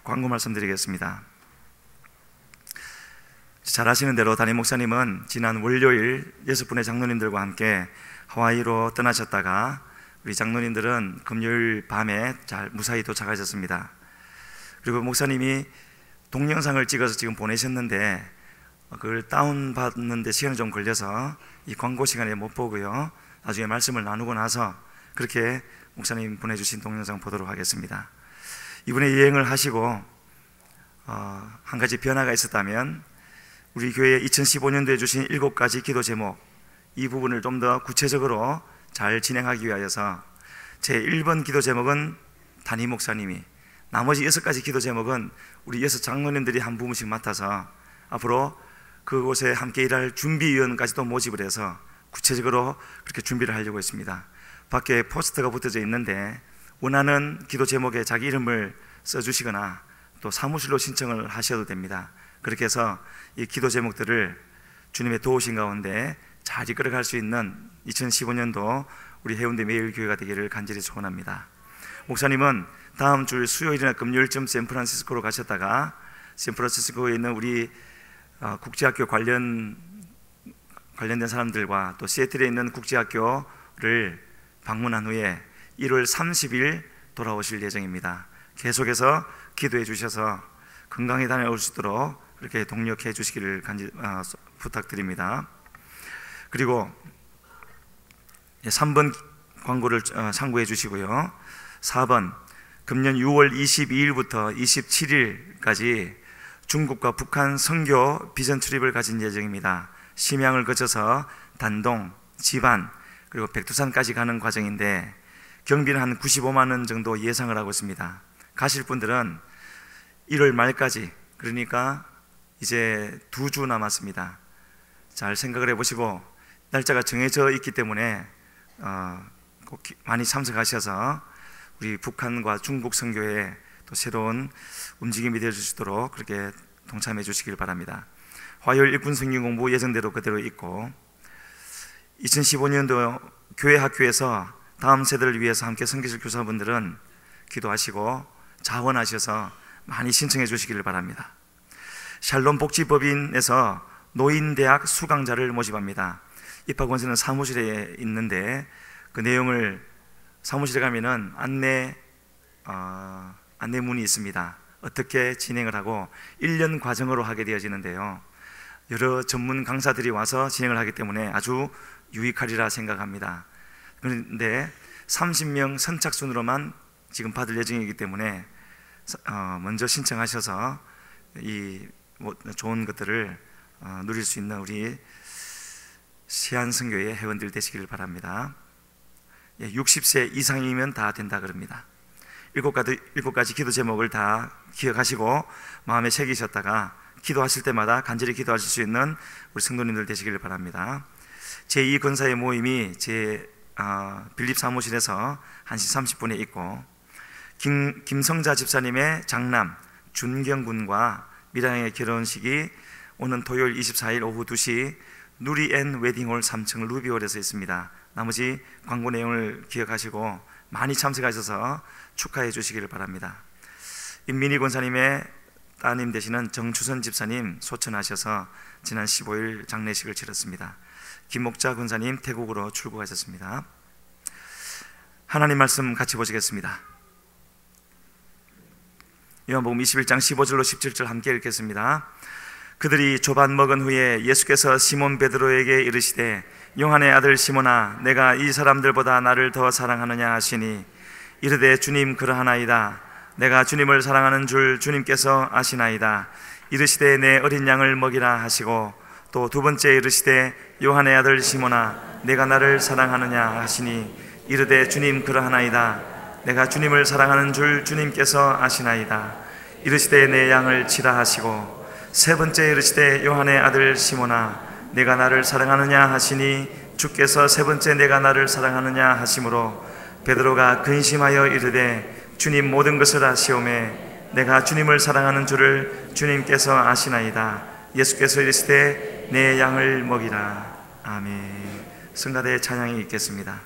광고 말씀드리겠습니다. 잘 아시는 대로 담임 목사님은 지난 월요일 6분의 장로님들과 함께 하와이로 떠나셨다가 우리 장로님들은 금요일 밤에 잘 무사히 도착하셨습니다. 그리고 목사님이 동영상을 찍어서 지금 보내셨는데 그걸 다운받는데 시간이 좀 걸려서 이 광고 시간에 못 보고요, 나중에 말씀을 나누고 나서 그렇게 목사님 보내주신 동영상 보도록 하겠습니다. 이번에 여행을 하시고 한 가지 변화가 있었다면 우리 교회 2015년도에 주신 7가지 기도 제목, 이 부분을 좀 더 구체적으로 잘 진행하기 위하여서 제 1번 기도 제목은 담임 목사님이, 나머지 6가지 기도 제목은 우리 6 장로님들이 한 부분씩 맡아서 앞으로 그곳에 함께 일할 준비위원까지도 모집을 해서 구체적으로 그렇게 준비를 하려고 했습니다. 밖에 포스터가 붙어져 있는데 원하는 기도 제목에 자기 이름을 써주시거나 또 사무실로 신청을 하셔도 됩니다. 그렇게 해서 이 기도 제목들을 주님의 도우신 가운데 잘 이끌어갈 수 있는 2015년도 우리 해운대 매일교회가 되기를 간절히 소원합니다. 목사님은 다음 주 수요일이나 금요일쯤 샌프란시스코로 가셨다가 샌프란시스코에 있는 우리 국제학교 관련된 사람들과 또 시애틀에 있는 국제학교를 방문한 후에 1월 30일 돌아오실 예정입니다. 계속해서 기도해 주셔서 건강히 다녀올 수 있도록 그렇게 동력해 주시기를 부탁드립니다. 그리고 3번 광고를 참고해 주시고요, 4번 금년 6월 22일부터 27일까지 중국과 북한 선교 비전 출입을 가진 예정입니다. 심양을 거쳐서 단동, 지반 그리고 백두산까지 가는 과정인데 경비는 한 95만 원 정도 예상을 하고 있습니다. 가실 분들은 1월 말까지, 그러니까 이제 2주 남았습니다. 잘 생각을 해보시고 날짜가 정해져 있기 때문에 꼭 많이 참석하셔서 우리 북한과 중국 선교에 또 새로운 움직임이 되어줄 수 있도록 그렇게 동참해 주시길 바랍니다. 화요일 일꾼 성경 공부 예정대로 그대로 있고 2015년도 교회 학교에서 다음 세대를 위해서 함께 섬기실 교사분들은 기도하시고 자원하셔서 많이 신청해 주시기를 바랍니다. 샬롬 복지법인에서 노인대학 수강자를 모집합니다. 입학원서는 사무실에 있는데 그 내용을 사무실에 가면은 안내문이 있습니다. 어떻게 진행을 하고 1년 과정으로 하게 되어지는데요, 여러 전문 강사들이 와서 진행을 하기 때문에 아주 유익하리라 생각합니다. 그런데 30명 선착순으로만 지금 받을 예정이기 때문에 먼저 신청하셔서 이 좋은 것들을 누릴 수 있는 우리 시안선교회 회원들 되시기를 바랍니다. 60세 이상이면 다 된다 그럽니다. 7가지 기도 제목을 다 기억하시고 마음에 새기셨다가 기도하실 때마다 간절히 기도하실 수 있는 우리 성도님들 되시기를 바랍니다. 제2권사의 모임이 제 빌립 사무실에서 1시 30분에 있고 김성자 집사님의 장남 준경 군과 미랑의 결혼식이 오는 토요일 24일 오후 2시 누리앤 웨딩홀 3층 루비홀에서 있습니다. 나머지 광고 내용을 기억하시고 많이 참석하셔서 축하해 주시기를 바랍니다. 임민희 권사님의 따님 되시는 정추선 집사님 소천하셔서 지난 15일 장례식을 치렀습니다. 김목자 권사님 태국으로 출국하셨습니다. 하나님 말씀 같이 보시겠습니다. 요한복음 21장 15절로 17절 함께 읽겠습니다. 그들이 조반 먹은 후에 예수께서 시몬 베드로에게 이르시되 요한의 아들 시몬아, 내가 이 사람들보다 나를 더 사랑하느냐 하시니 이르되 주님 그러하나이다. 내가 주님을 사랑하는 줄 주님께서 아시나이다. 이르시되 내 어린 양을 먹이라 하시고 또 두 번째 이르시되 요한의 아들 시몬아, 내가 나를 사랑하느냐 하시니 이르되 주님 그러하나이다. 내가 주님을 사랑하는 줄 주님께서 아시나이다. 이르시되 내 양을 치라 하시고 세 번째 이르시되 요한의 아들 시몬아, 내가 나를 사랑하느냐 하시니 주께서 세 번째 내가 나를 사랑하느냐 하심으로 베드로가 근심하여 이르되 주님 모든 것을 아시오매 내가 주님을 사랑하는 줄을 주님께서 아시나이다. 예수께서 이르시되 내 양을 먹이라. 아멘. 성가대의 찬양이 있겠습니다.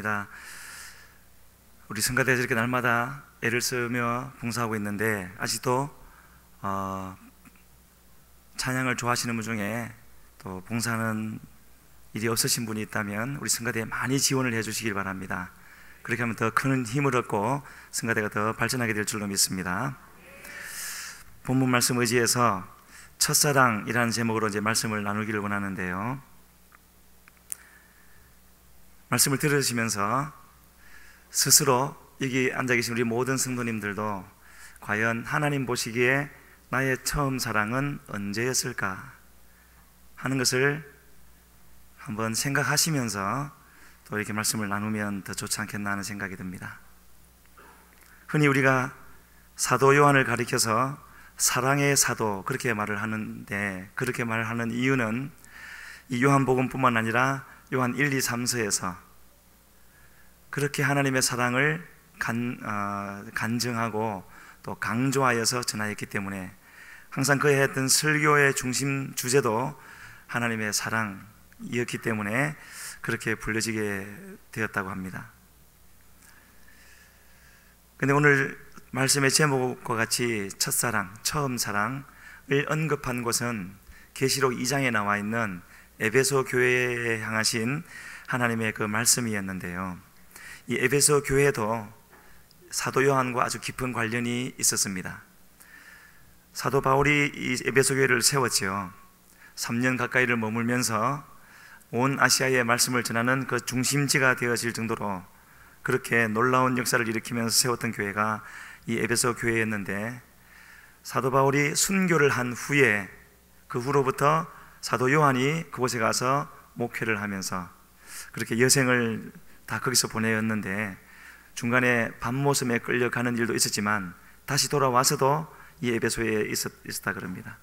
감사합니다. 우리 성가대에서 이렇게 날마다 애를 쓰며 봉사하고 있는데 아직도 찬양을 좋아하시는 분 중에 또 봉사하는 일이 없으신 분이 있다면 우리 성가대에 많이 지원을 해 주시길 바랍니다. 그렇게 하면 더 큰 힘을 얻고 성가대가 더 발전하게 될 줄로 믿습니다. 본문 말씀 의지해서 첫사랑이라는 제목으로 이제 말씀을 나누기를 원하는데요, 말씀을 들으시면서 스스로 여기 앉아 계신 우리 모든 성도님들도 과연 하나님 보시기에 나의 처음 사랑은 언제였을까 하는 것을 한번 생각하시면서 또 이렇게 말씀을 나누면 더 좋지 않겠나 하는 생각이 듭니다. 흔히 우리가 사도 요한을 가리켜서 사랑의 사도 그렇게 말을 하는데, 그렇게 말하는 이유는 이 요한복음뿐만 아니라 요한 1, 2, 3서에서 그렇게 하나님의 사랑을 간증하고 또 강조하여서 전하였기 때문에 항상 그의 했던 설교의 중심 주제도 하나님의 사랑이었기 때문에 그렇게 불려지게 되었다고 합니다. 근데 오늘 말씀의 제목과 같이 첫사랑, 처음 사랑을 언급한 곳은 계시록 2장에 나와 있는 에베소 교회에 향하신 하나님의 그 말씀이었는데요, 이 에베소 교회도 사도 요한과 아주 깊은 관련이 있었습니다. 사도 바울이 이 에베소 교회를 세웠지요. 3년 가까이를 머물면서 온 아시아의 말씀을 전하는 그 중심지가 되어질 정도로 그렇게 놀라운 역사를 일으키면서 세웠던 교회가 이 에베소 교회였는데, 사도 바울이 순교를 한 후에 그 후로부터 사도 요한이 그곳에 가서 목회를 하면서 그렇게 여생을 다 거기서 보내었는데, 중간에 밤모섬에 끌려가는 일도 있었지만 다시 돌아와서도 이 에베소에 있었다 그럽니다.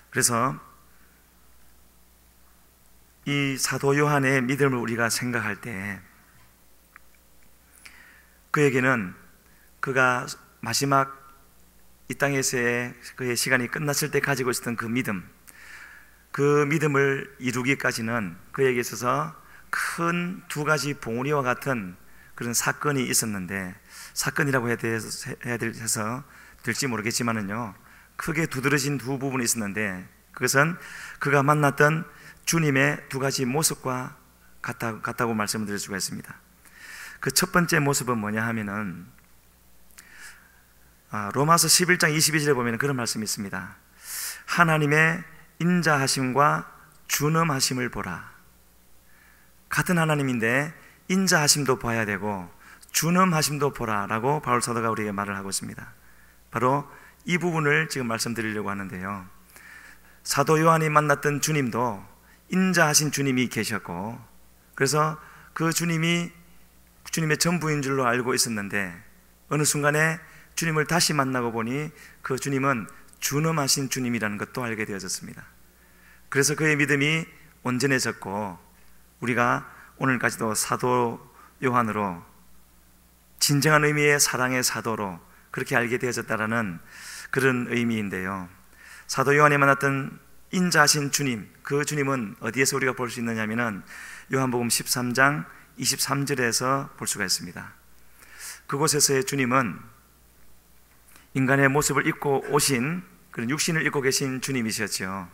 그래서 이 사도 요한의 믿음을 우리가 생각할 때 그에게는 그가 마지막 이 땅에서의 그의 시간이 끝났을 때 가지고 있었던 그 믿음을 이루기까지는 그에게 있어서 큰 두 가지 봉우리와 같은 그런 사건이 있었는데, 사건이라고 해야 돼서 될지 모르겠지만은요, 크게 두드러진 두 부분이 있었는데 그것은 그가 만났던 주님의 두 가지 모습과 같다고 말씀을 드릴 수가 있습니다. 그 첫 번째 모습은 뭐냐 하면은 로마서 11장 22절에 보면 그런 말씀이 있습니다. 하나님의 인자하심과 준엄하심을 보라. 같은 하나님인데 인자하심도 봐야 되고 준엄하심도 보라 라고 바울 사도가 우리에게 말을 하고 있습니다. 바로 이 부분을 지금 말씀드리려고 하는데요, 사도 요한이 만났던 주님도 인자하신 주님이 계셨고, 그래서 그 주님이 주님의 전부인 줄로 알고 있었는데 어느 순간에 주님을 다시 만나고 보니 그 주님은 준엄하신 주님이라는 것도 알게 되어졌습니다. 그래서 그의 믿음이 온전해졌고 우리가 오늘까지도 사도 요한으로, 진정한 의미의 사랑의 사도로 그렇게 알게 되어졌다라는 그런 의미인데요, 사도 요한이 만났던 인자하신 주님, 그 주님은 어디에서 우리가 볼 수 있느냐면은 요한복음 13장 23절에서 볼 수가 있습니다. 그곳에서의 주님은 인간의 모습을 입고 오신, 그런 육신을 입고 계신 주님이셨죠.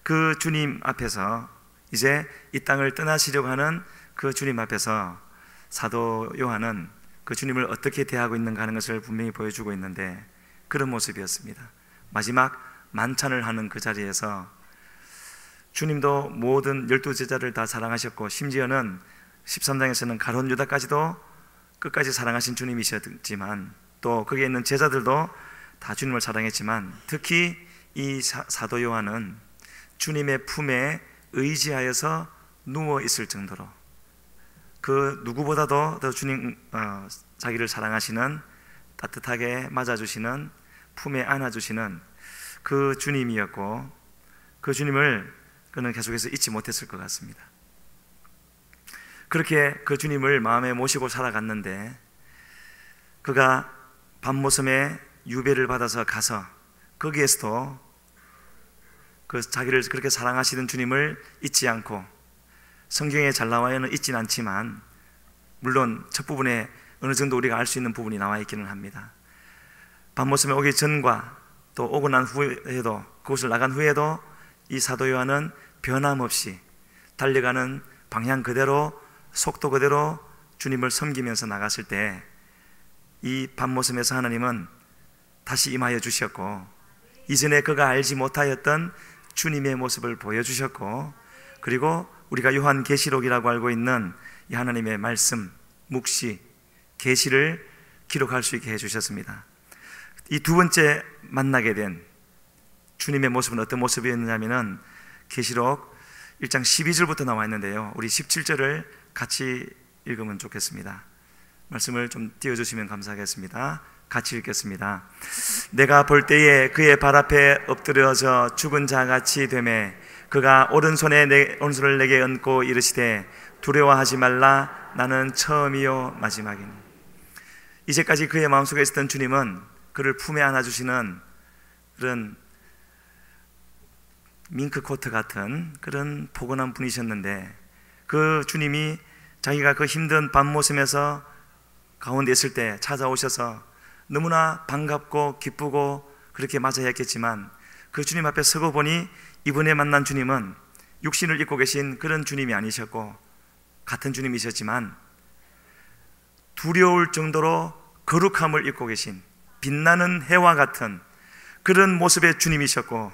그 주님 앞에서 이제 이 땅을 떠나시려고 하는 그 주님 앞에서 사도 요한은 그 주님을 어떻게 대하고 있는가 하는 것을 분명히 보여주고 있는데, 그런 모습이었습니다. 마지막 만찬을 하는 그 자리에서 주님도 모든 12제자를 다 사랑하셨고, 심지어는 13장에서는 가룟 유다까지도 끝까지 사랑하신 주님이셨지만, 또 거기에 있는 제자들도 다 주님을 사랑했지만, 특히 이 사도 요한은 주님의 품에 의지하여서 누워 있을 정도로 그 누구보다도 더 주님 자기를 사랑하시는, 따뜻하게 맞아주시는, 품에 안아주시는 그 주님이었고, 그 주님을 그는 계속해서 잊지 못했을 것 같습니다. 그렇게 그 주님을 마음에 모시고 살아갔는데, 그가 밤모섬에 유배를 받아서 가서 거기에서도 그 자기를 그렇게 사랑하시던 주님을 잊지 않고 성경에 잘 나와는 있진 않지만 물론 첫 부분에 어느 정도 우리가 알 수 있는 부분이 나와 있기는 합니다. 밤모섬에 오기 전과 또 오고 난 후에도, 그곳을 나간 후에도 이 사도 요한은 변함없이 달려가는 방향 그대로, 속도 그대로 주님을 섬기면서 나갔을 때 이 밤모섬에서 하나님은 다시 임하여 주셨고, 이전에 그가 알지 못하였던 주님의 모습을 보여주셨고, 그리고 우리가 요한계시록이라고 알고 있는 이 하나님의 말씀, 묵시, 계시를 기록할 수 있게 해주셨습니다. 이 두 번째 만나게 된 주님의 모습은 어떤 모습이었느냐면 계시록 1장 12절부터 나와 있는데요, 우리 17절을 같이 읽으면 좋겠습니다. 말씀을 좀 띄워주시면 감사하겠습니다. 같이 읽겠습니다. 내가 볼 때에 그의 발 앞에 엎드려져 죽은 자같이 되매 그가 오른손을 내게 얹고 이르시되 두려워하지 말라, 나는 처음이요 마지막이니. 이제까지 그의 마음속에 있었던 주님은 그를 품에 안아주시는 그런 밍크코트 같은 그런 포근한 분이셨는데, 그 주님이 자기가 그 힘든 밤모섬에서 가운데 있을 때 찾아오셔서 너무나 반갑고 기쁘고 그렇게 맞아야 했겠지만, 그 주님 앞에 서고 보니 이번에 만난 주님은 육신을 입고 계신 그런 주님이 아니셨고, 같은 주님이셨지만 두려울 정도로 거룩함을 입고 계신 빛나는 해와 같은 그런 모습의 주님이셨고,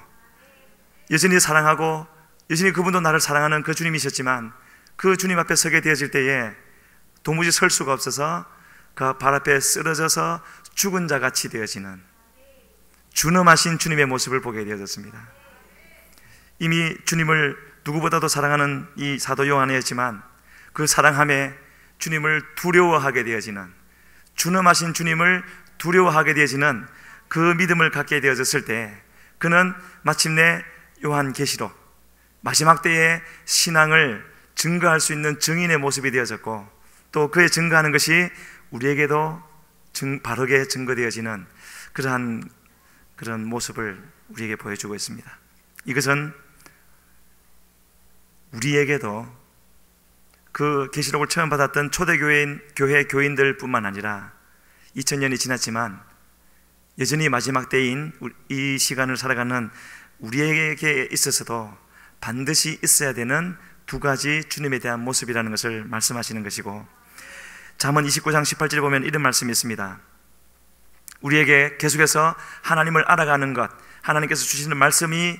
여전히 사랑하고 여전히 그분도 나를 사랑하는 그 주님이셨지만, 그 주님 앞에 서게 되어질 때에 도무지 설 수가 없어서 그 발 앞에 쓰러져서 죽은 자같이 되어지는 준엄하신 주님의 모습을 보게 되어졌습니다. 이미 주님을 누구보다도 사랑하는 이 사도 요한이었지만, 그 사랑함에 주님을 두려워하게 되어지는, 준엄하신 주님을 두려워하게 되어지는 그 믿음을 갖게 되어졌을 때, 그는 마침내 요한계시록 마지막 때의 신앙을 증거할 수 있는 증인의 모습이 되어졌고, 또 그의 증거하는 것이 우리에게도 바르게 증거되어지는 그런 모습을 우리에게 보여주고 있습니다. 이것은 우리에게도 그 계시록을 처음 받았던 교회 교인들 뿐만 아니라 2000년이 지났지만 여전히 마지막 때인 이 시간을 살아가는 우리에게 있어서도 반드시 있어야 되는 두 가지 주님에 대한 모습이라는 것을 말씀하시는 것이고, 잠언 29장 18절에 보면 이런 말씀이 있습니다. 우리에게 계속해서 하나님을 알아가는 것, 하나님께서 주시는 말씀이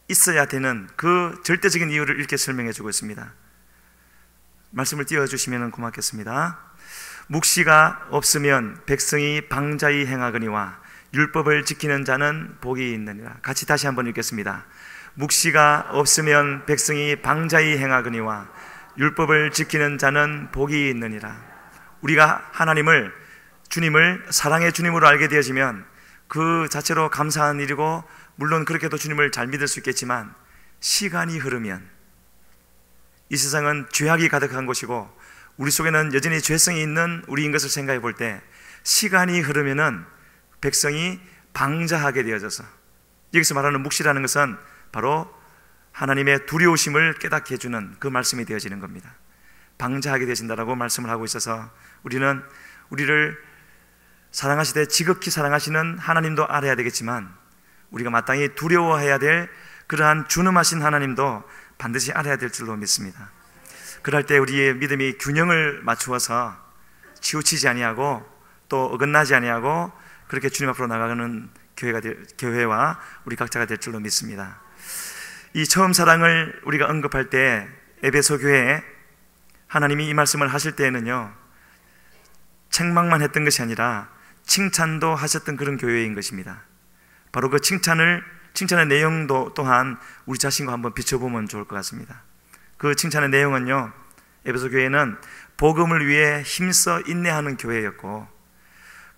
있어야 되는 그 절대적인 이유를 이렇게 설명해 주고 있습니다. 말씀을 띄워주시면 고맙겠습니다. 묵시가 없으면 백성이 방자히 행하거니와 율법을 지키는 자는 복이 있느니라. 같이 다시 한번 읽겠습니다. 묵시가 없으면 백성이 방자히 행하거니와 율법을 지키는 자는 복이 있느니라. 우리가 주님을 사랑의 주님으로 알게 되어지면 그 자체로 감사한 일이고, 물론 그렇게도 주님을 잘 믿을 수 있겠지만, 시간이 흐르면 이 세상은 죄악이 가득한 곳이고 우리 속에는 여전히 죄성이 있는 우리인 것을 생각해 볼 때, 시간이 흐르면은 백성이 방자하게 되어져서, 여기서 말하는 묵시라는 것은 바로 하나님의 두려우심을 깨닫게 해주는 그 말씀이 되어지는 겁니다. 방자하게 되어진다라고 말씀을 하고 있어서, 우리는 우리를 사랑하시되 지극히 사랑하시는 하나님도 알아야 되겠지만, 우리가 마땅히 두려워해야 될 그러한 준엄하신 하나님도 반드시 알아야 될 줄로 믿습니다. 그럴 때 우리의 믿음이 균형을 맞추어서 치우치지 아니하고 또 어긋나지 아니하고 그렇게 주님 앞으로 나가는 교회와 우리 각자가 될 줄로 믿습니다. 이 처음 사랑을 우리가 언급할 때 에베소 교회에 하나님이 이 말씀을 하실 때에는요, 책망만 했던 것이 아니라 칭찬도 하셨던 그런 교회인 것입니다. 바로 그 칭찬의 내용도 또한 우리 자신과 한번 비춰보면 좋을 것 같습니다. 그 칭찬의 내용은요, 에베소 교회는 복음을 위해 힘써 인내하는 교회였고,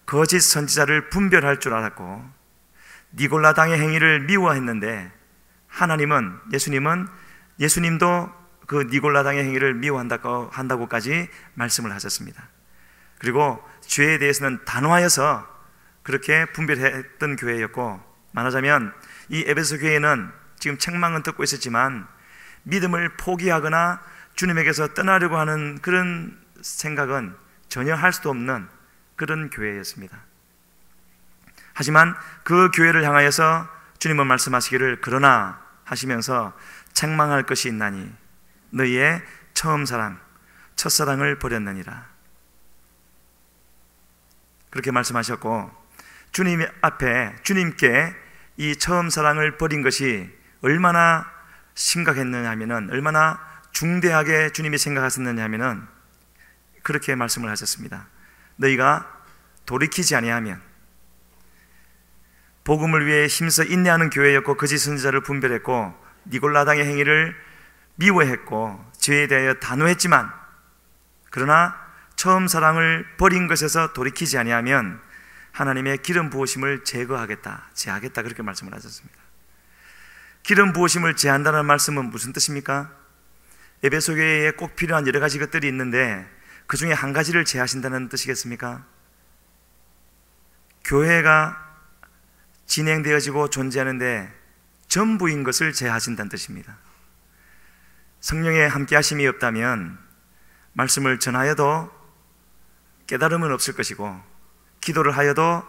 거짓 선지자를 분별할 줄 알았고, 니골라당의 행위를 미워했는데, 예수님도 그 니골라당의 행위를 미워한다고까지 말씀을 하셨습니다. 그리고 죄에 대해서는 단호하여서 그렇게 분별했던 교회였고, 말하자면 이 에베소 교회는 지금 책망은 듣고 있었지만 믿음을 포기하거나 주님에게서 떠나려고 하는 그런 생각은 전혀 할 수도 없는 그런 교회였습니다. 하지만 그 교회를 향하여서 주님은 말씀하시기를 그러나 하시면서 책망할 것이 있나니 너희의 처음 사랑, 첫사랑을 버렸느니라. 그렇게 말씀하셨고, 주님 앞에 주님께 이 처음 사랑을 버린 것이 얼마나 심각했느냐 하면은, 얼마나 중대하게 주님이 생각하셨느냐 하면은 그렇게 말씀을 하셨습니다. 너희가 돌이키지 아니하면, 복음을 위해 힘써 인내하는 교회였고 거짓 선지자를 분별했고 니골라당의 행위를 미워했고 죄에 대하여 단호했지만, 그러나 처음 사랑을 버린 것에서 돌이키지 아니하면 하나님의 기름 부으심을 제하겠다 그렇게 말씀을 하셨습니다. 기름 부으심을 제한다는 말씀은 무슨 뜻입니까? 에베소 교회에 꼭 필요한 여러 가지 것들이 있는데 그 중에 한 가지를 제하신다는 뜻이겠습니까? 교회가 진행되어지고 존재하는데 전부인 것을 제하신다는 뜻입니다. 성령의 함께 하심이 없다면 말씀을 전하여도 깨달음은 없을 것이고, 기도를 하여도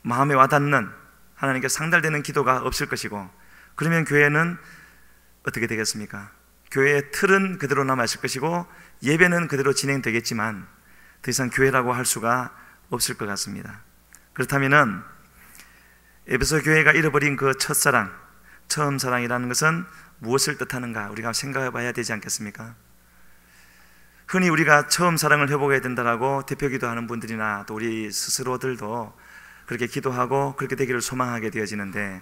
마음에 와닿는, 하나님께 상달되는 기도가 없을 것이고, 그러면 교회는 어떻게 되겠습니까? 교회의 틀은 그대로 남아있을 것이고 예배는 그대로 진행되겠지만 더 이상 교회라고 할 수가 없을 것 같습니다. 그렇다면은 에베소 교회가 잃어버린 그 첫사랑, 처음 사랑이라는 것은 무엇을 뜻하는가 우리가 생각해 봐야 되지 않겠습니까? 흔히 우리가 처음 사랑을 회복해야 된다라고 대표 기도하는 분들이나 또 우리 스스로들도 그렇게 기도하고 그렇게 되기를 소망하게 되어지는데,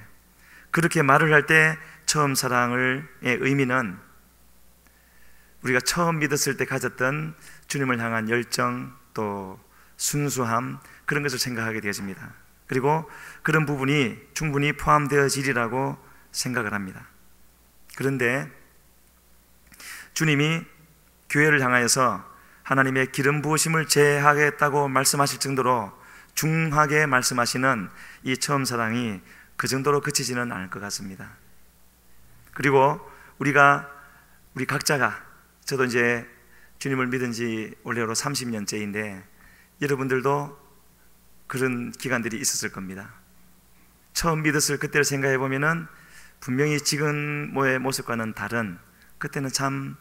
그렇게 말을 할 때 처음 사랑의 의미는 우리가 처음 믿었을 때 가졌던 주님을 향한 열정, 또 순수함, 그런 것을 생각하게 되어집니다. 그리고 그런 부분이 충분히 포함되어지리라고 생각을 합니다. 그런데 주님이 교회를 향하여서 하나님의 기름 부으심을 제하겠다고 말씀하실 정도로 중하게 말씀하시는 이 처음 사랑이 그 정도로 그치지는 않을 것 같습니다. 그리고 우리 각자가, 저도 이제 주님을 믿은 지 올해로 30년째인데 여러분들도 그런 기간들이 있었을 겁니다. 처음 믿었을 그때를 생각해 보면은 분명히 지금의 모습과는 다른, 그때는 참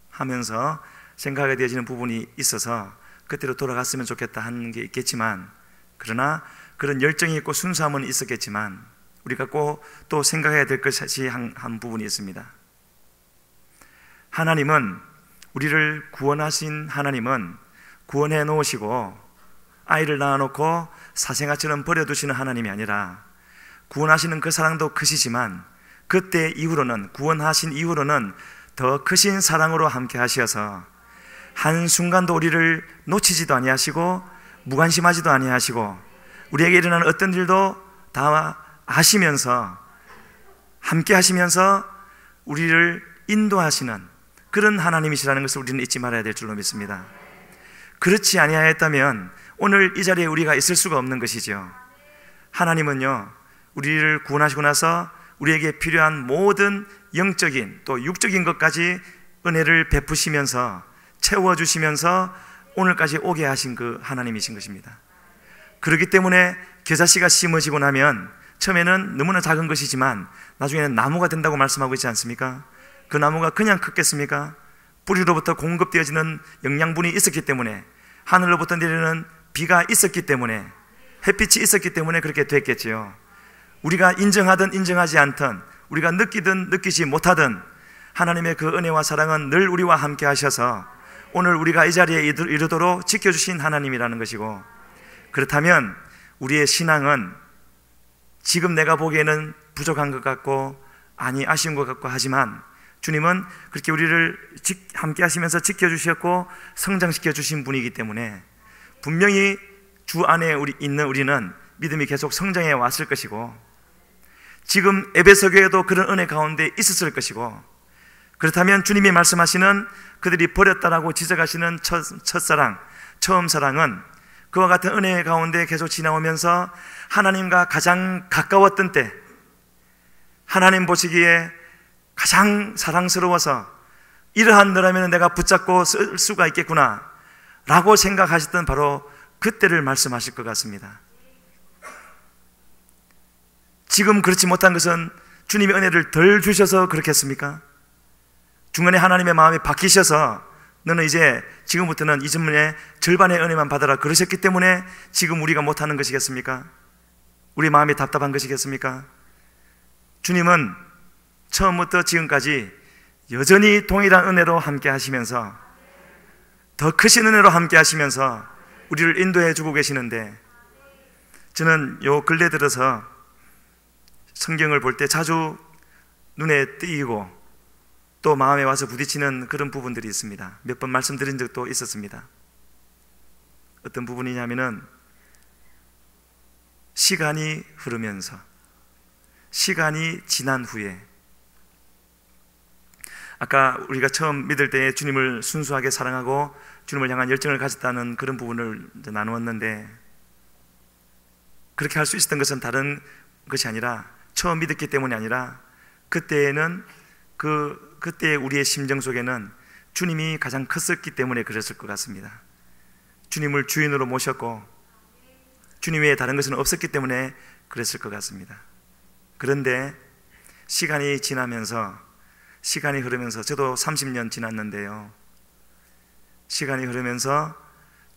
하면서 생각하게 되어지는 부분이 있어서 그때로 돌아갔으면 좋겠다 하는 게 있겠지만, 그러나 그런 열정이 있고 순수함은 있었겠지만 우리가 꼭 또 생각해야 될 것이 한 부분이 있습니다. 하나님은, 우리를 구원하신 하나님은 구원해 놓으시고 아이를 낳아놓고 사생아처럼 버려두시는 하나님이 아니라, 구원하시는 그 사랑도 크시지만 그때 이후로는, 구원하신 이후로는 더 크신 사랑으로 함께 하셔서 한순간도 우리를 놓치지도 아니하시고 무관심하지도 아니하시고 우리에게 일어나는 어떤 일도 다 아시면서 함께 하시면서 우리를 인도하시는 그런 하나님이시라는 것을 우리는 잊지 말아야 될 줄로 믿습니다. 그렇지 아니하였다면 오늘 이 자리에 우리가 있을 수가 없는 것이죠. 하나님은요, 우리를 구원하시고 나서 우리에게 필요한 모든 영적인 또 육적인 것까지 은혜를 베푸시면서 채워주시면서 오늘까지 오게 하신 그 하나님이신 것입니다. 그렇기 때문에 겨자씨가 심어지고 나면 처음에는 너무나 작은 것이지만 나중에는 나무가 된다고 말씀하고 있지 않습니까? 그 나무가 그냥 크겠습니까? 뿌리로부터 공급되어지는 영양분이 있었기 때문에, 하늘로부터 내리는 비가 있었기 때문에, 햇빛이 있었기 때문에 그렇게 됐겠지요. 우리가 인정하든 인정하지 않든, 우리가 느끼든 느끼지 못하든 하나님의 그 은혜와 사랑은 늘 우리와 함께 하셔서 오늘 우리가 이 자리에 이르도록 지켜주신 하나님이라는 것이고, 그렇다면 우리의 신앙은 지금 내가 보기에는 부족한 것 같고 아쉬운 것 같고 하지만 주님은 그렇게 우리를 함께 하시면서 지켜주셨고 성장시켜 주신 분이기 때문에 분명히 주 안에 있는 우리는 믿음이 계속 성장해 왔을 것이고, 지금 에베소 교회도 그런 은혜 가운데 있었을 것이고, 그렇다면 주님이 말씀하시는 그들이 버렸다라고 지적하시는 첫사랑, 처음 사랑은 그와 같은 은혜 가운데 계속 지나오면서 하나님과 가장 가까웠던 때, 하나님 보시기에 가장 사랑스러워서 이러한 너라면 내가 붙잡고 쓸 수가 있겠구나 라고 생각하셨던 바로 그때를 말씀하실 것 같습니다. 지금 그렇지 못한 것은 주님의 은혜를 덜 주셔서 그렇겠습니까? 중간에 하나님의 마음이 바뀌셔서 너는 이제 지금부터는 이전의 절반의 은혜만 받아라 그러셨기 때문에 지금 우리가 못하는 것이겠습니까? 우리 마음이 답답한 것이겠습니까? 주님은 처음부터 지금까지 여전히 동일한 은혜로 함께 하시면서 더 크신 은혜로 함께 하시면서 우리를 인도해 주고 계시는데, 저는 요 근래 들어서 성경을 볼 때 자주 눈에 띄고 또 마음에 와서 부딪히는 그런 부분들이 있습니다. 몇 번 말씀드린 적도 있었습니다. 어떤 부분이냐면은 시간이 흐르면서, 시간이 지난 후에, 아까 우리가 처음 믿을 때 주님을 순수하게 사랑하고 주님을 향한 열정을 가졌다는 그런 부분을 나누었는데, 그렇게 할 수 있었던 것은 다른 것이 아니라, 처음 믿었기 때문이 아니라 그때에는 그때 우리의 심정 속에는 주님이 가장 컸었기 때문에 그랬을 것 같습니다. 주님을 주인으로 모셨고 주님 외에 다른 것은 없었기 때문에 그랬을 것 같습니다. 그런데 시간이 지나면서, 시간이 흐르면서, 저도 30년 지났는데요, 시간이 흐르면서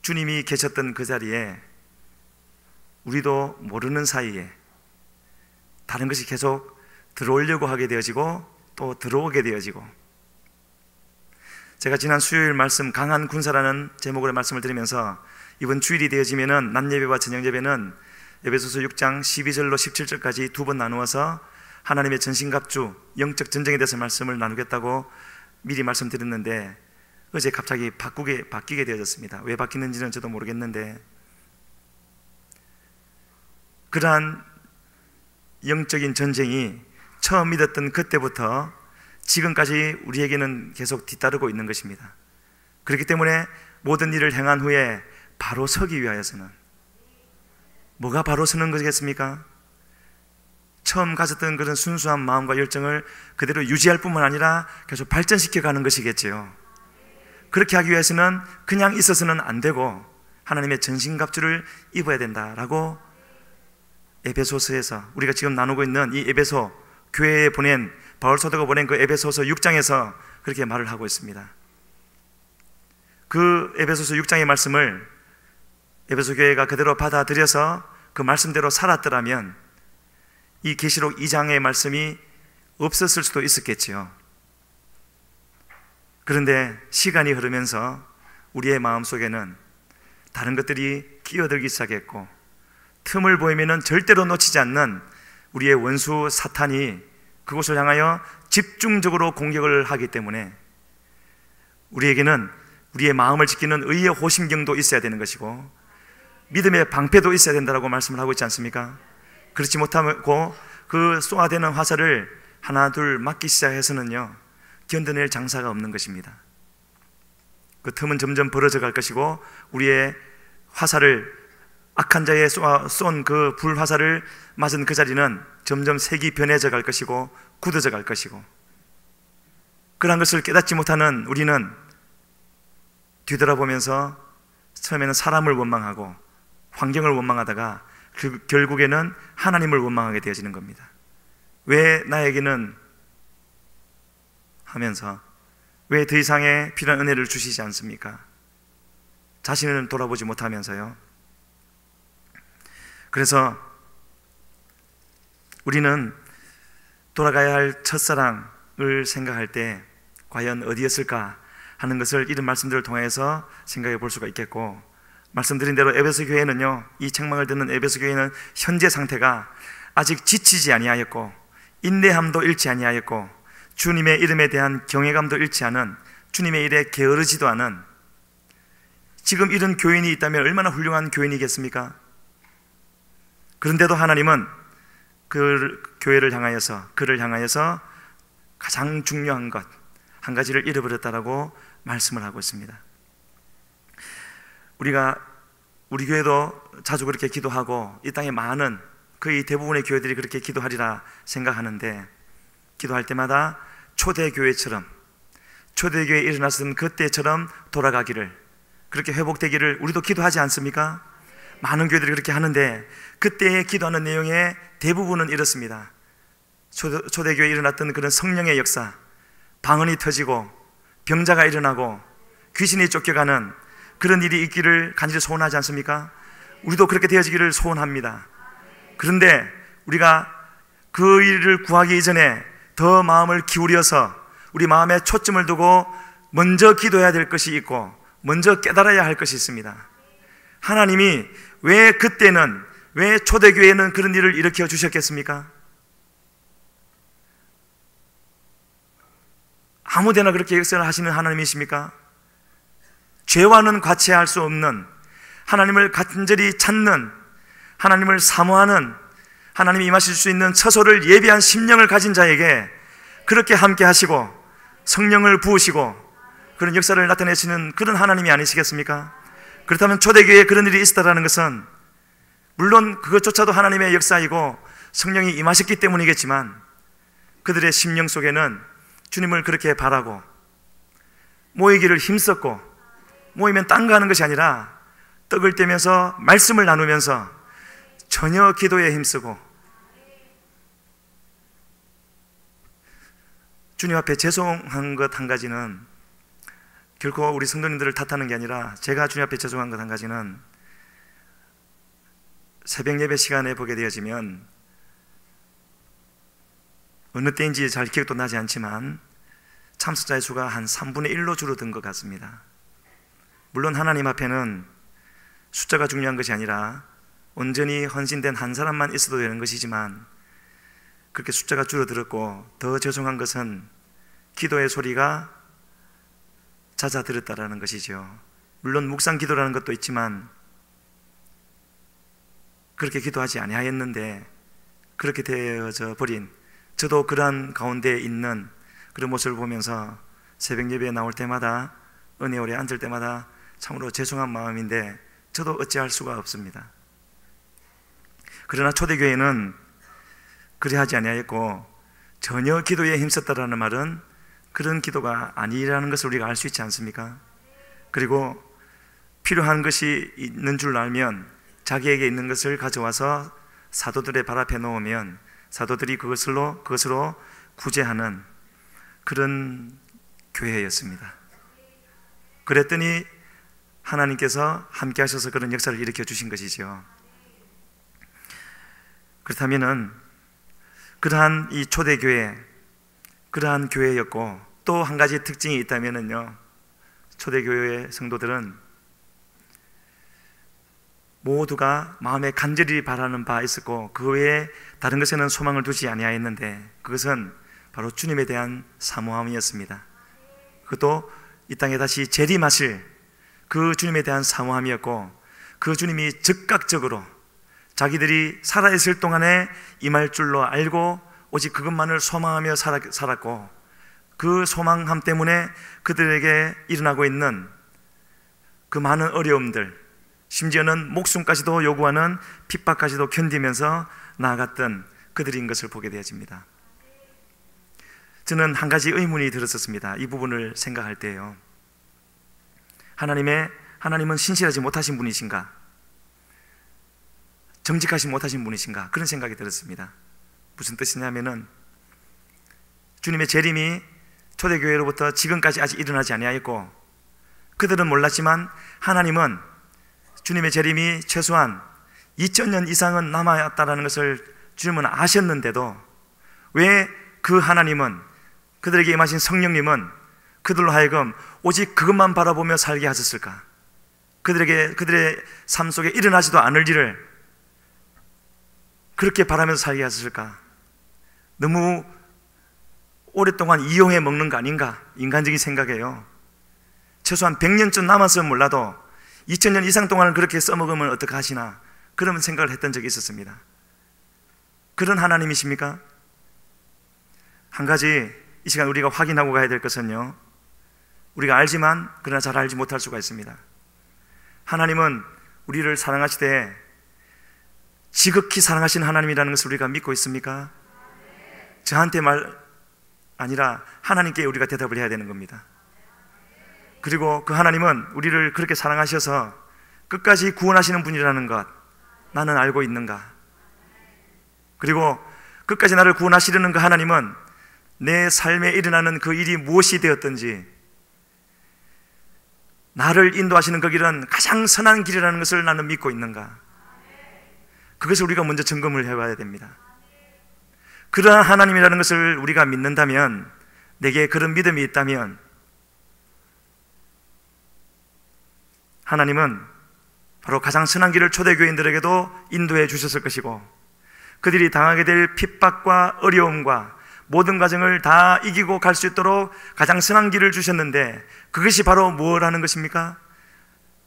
주님이 계셨던 그 자리에 우리도 모르는 사이에 다른 것이 계속 들어오려고 하게 되어지고 또 들어오게 되어지고, 제가 지난 수요일 말씀 강한 군사라는 제목으로 말씀을 드리면서 이번 주일이 되어지면은 낮 예배와 저녁 예배는 에베소서 6장 12절로 17절까지 두 번 나누어서 하나님의 전신갑주, 영적 전쟁에 대해서 말씀을 나누겠다고 미리 말씀드렸는데 어제 갑자기 바뀌게 되어졌습니다. 왜 바뀌는지는 저도 모르겠는데, 그러한 영적인 전쟁이 처음 믿었던 그때부터 지금까지 우리에게는 계속 뒤따르고 있는 것입니다. 그렇기 때문에 모든 일을 행한 후에 바로 서기 위하여서는, 뭐가 바로 서는 것이겠습니까? 처음 가졌던 그런 순수한 마음과 열정을 그대로 유지할 뿐만 아니라 계속 발전시켜 가는 것이겠지요. 그렇게 하기 위해서는 그냥 있어서는 안 되고 하나님의 전신갑주를 입어야 된다라고 에베소서에서, 우리가 지금 나누고 있는 이 에베소 교회에 보낸, 바울 사도가 보낸 그 에베소서 6장에서 그렇게 말을 하고 있습니다. 그 에베소서 6장의 말씀을 에베소 교회가 그대로 받아들여서 그 말씀대로 살았더라면 이 계시록 2장의 말씀이 없었을 수도 있었겠지요. 그런데 시간이 흐르면서 우리의 마음속에는 다른 것들이 끼어들기 시작했고, 틈을 보이면은 절대로 놓치지 않는 우리의 원수 사탄이 그곳을 향하여 집중적으로 공격을 하기 때문에 우리에게는 우리의 마음을 지키는 의의 호심경도 있어야 되는 것이고 믿음의 방패도 있어야 된다고 말씀을 하고 있지 않습니까? 그렇지 못하고 그 쏘아대는 화살을 하나 둘 맞기 시작해서는요, 견뎌낼 장사가 없는 것입니다. 그 틈은 점점 벌어져 갈 것이고 우리의 화살을, 악한 자에 쏜 그 불화살을 맞은 그 자리는 점점 색이 변해져 갈 것이고 굳어져 갈 것이고, 그러한 것을 깨닫지 못하는 우리는 뒤돌아보면서 처음에는 사람을 원망하고 환경을 원망하다가 결국에는 하나님을 원망하게 되어지는 겁니다. 왜 나에게는 하면서 왜 더 이상의 필요한 은혜를 주시지 않습니까? 자신을 돌아보지 못하면서요. 그래서 우리는 돌아가야 할 첫사랑을 생각할 때 과연 어디였을까 하는 것을 이런 말씀들을 통해서 생각해 볼 수가 있겠고, 말씀드린 대로 에베소 교회는요, 이 책망을 듣는 에베소 교회는 현재 상태가 아직 지치지 아니하였고 인내함도 잃지 아니하였고 주님의 이름에 대한 경외감도 잃지 않은, 주님의 일에 게으르지도 않은, 지금 이런 교인이 있다면 얼마나 훌륭한 교인이겠습니까? 그런데도 하나님은 그 교회를 향하여서, 그를 향하여서 가장 중요한 것 한 가지를 잃어버렸다라고 말씀을 하고 있습니다. 우리 교회도 자주 그렇게 기도하고 이 땅에 많은, 거의 대부분의 교회들이 그렇게 기도하리라 생각하는데, 기도할 때마다 초대교회처럼 초대교회에 일어났던 그때처럼 돌아가기를, 그렇게 회복되기를 우리도 기도하지 않습니까? 많은 교회들이 그렇게 하는데 그때에 기도하는 내용의 대부분은 이렇습니다. 초대교회에 일어났던 그런 성령의 역사, 방언이 터지고 병자가 일어나고 귀신이 쫓겨가는 그런 일이 있기를 간절히 소원하지 않습니까? 우리도 그렇게 되어지기를 소원합니다. 그런데 우리가 그 일을 구하기 이전에 더 마음을 기울여서 우리 마음에 초점을 두고 먼저 기도해야 될 것이 있고 먼저 깨달아야 할 것이 있습니다. 하나님이 왜 그때는, 왜 초대교회에는 그런 일을 일으켜 주셨겠습니까? 아무데나 그렇게 역사를 하시는 하나님이십니까? 죄와는 과체할 수 없는, 하나님을 간절히 찾는, 하나님을 사모하는, 하나님이 임하실 수 있는 처소를 예비한 심령을 가진 자에게 그렇게 함께 하시고 성령을 부으시고 그런 역사를 나타내시는 그런 하나님이 아니시겠습니까? 그렇다면 초대교회에 그런 일이 있었다는 것은 물론 그것조차도 하나님의 역사이고 성령이 임하셨기 때문이겠지만 그들의 심령 속에는 주님을 그렇게 바라고 모이기를 힘썼고, 모이면 딴 거 하는 것이 아니라 떡을 떼면서 말씀을 나누면서 전혀 기도에 힘쓰고 주님 앞에 죄송한 것 한 가지는, 결코 우리 성도님들을 탓하는 게 아니라 제가 주님 앞에 죄송한 것 한 가지는, 새벽 예배 시간에 보게 되어지면 어느 때인지 잘 기억도 나지 않지만 참석자의 수가 한 3분의 1로 줄어든 것 같습니다. 물론 하나님 앞에는 숫자가 중요한 것이 아니라 온전히 헌신된 한 사람만 있어도 되는 것이지만 그렇게 숫자가 줄어들었고, 더 죄송한 것은 기도의 소리가 잦아들었다라는 것이죠. 물론 묵상 기도라는 것도 있지만 그렇게 기도하지 아니하였는데 그렇게 되어져 버린, 저도 그러한 가운데 있는 그런 모습을 보면서 새벽 예배에 나올 때마다, 은혜홀에 앉을 때마다 참으로 죄송한 마음인데 저도 어찌할 수가 없습니다. 그러나 초대교회는 그래 하지 아니하였고 전혀 기도에 힘썼다라는 말은 그런 기도가 아니라는 것을 우리가 알 수 있지 않습니까? 그리고 필요한 것이 있는 줄 알면 자기에게 있는 것을 가져와서 사도들의 발 앞에 놓으면 사도들이 그것으로 구제하는 그런 교회였습니다. 그랬더니 하나님께서 함께 하셔서 그런 역사를 일으켜 주신 것이죠. 그렇다면은 그러한 이 초대교회, 그러한 교회였고, 또 한 가지 특징이 있다면은요, 초대교회 성도들은 모두가 마음에 간절히 바라는 바 있었고 그 외에 다른 것에는 소망을 두지 아니하였는데 그것은 바로 주님에 대한 사모함이었습니다. 그것도 이 땅에 다시 재림하실 그 주님에 대한 사모함이었고, 그 주님이 즉각적으로 자기들이 살아있을 동안에 임할 줄로 알고 오직 그것만을 소망하며 살았고, 그 소망함 때문에 그들에게 일어나고 있는 그 많은 어려움들, 심지어는 목숨까지도 요구하는 핍박까지도 견디면서 나아갔던 그들인 것을 보게 되어집니다. 저는 한 가지 의문이 들었었습니다. 이 부분을 생각할 때요, 하나님은 신실하지 못하신 분이신가? 정직하지 못하신 분이신가? 그런 생각이 들었습니다. 무슨 뜻이냐면은 주님의 재림이 초대교회로부터 지금까지 아직 일어나지 아니하였고 그들은 몰랐지만 하나님은 주님의 재림이 최소한 2000년 이상은 남아있다는 것을 주님은 아셨는데도 왜 그 하나님은, 그들에게 임하신 성령님은 그들로 하여금 오직 그것만 바라보며 살게 하셨을까? 그들의 삶 속에 일어나지도 않을 일을 그렇게 바라면서 살게 하셨을까? 너무 오랫동안 이용해 먹는 거 아닌가? 인간적인 생각이에요. 최소한 100년쯤 남았으면 몰라도 2000년 이상 동안은 그렇게 써먹으면 어떻게 하시나? 그런 생각을 했던 적이 있었습니다. 그런 하나님이십니까? 한 가지 이 시간 우리가 확인하고 가야 될 것은요, 우리가 알지만 그러나 잘 알지 못할 수가 있습니다. 하나님은 우리를 사랑하시되 지극히 사랑하시는 하나님이라는 것을 우리가 믿고 있습니까? 저한테 말 아니라 하나님께 우리가 대답을 해야 되는 겁니다. 그리고 그 하나님은 우리를 그렇게 사랑하셔서 끝까지 구원하시는 분이라는 것 나는 알고 있는가? 그리고 끝까지 나를 구원하시려는 그 하나님은 내 삶에 일어나는 그 일이 무엇이 되었든지 나를 인도하시는 그 길은 가장 선한 길이라는 것을 나는 믿고 있는가? 그것을 우리가 먼저 점검을 해봐야 됩니다. 그러한 하나님이라는 것을 우리가 믿는다면, 내게 그런 믿음이 있다면, 하나님은 바로 가장 선한 길을 초대교인들에게도 인도해 주셨을 것이고, 그들이 당하게 될 핍박과 어려움과 모든 과정을 다 이기고 갈 수 있도록 가장 선한 길을 주셨는데, 그것이 바로 뭘 하는 것입니까?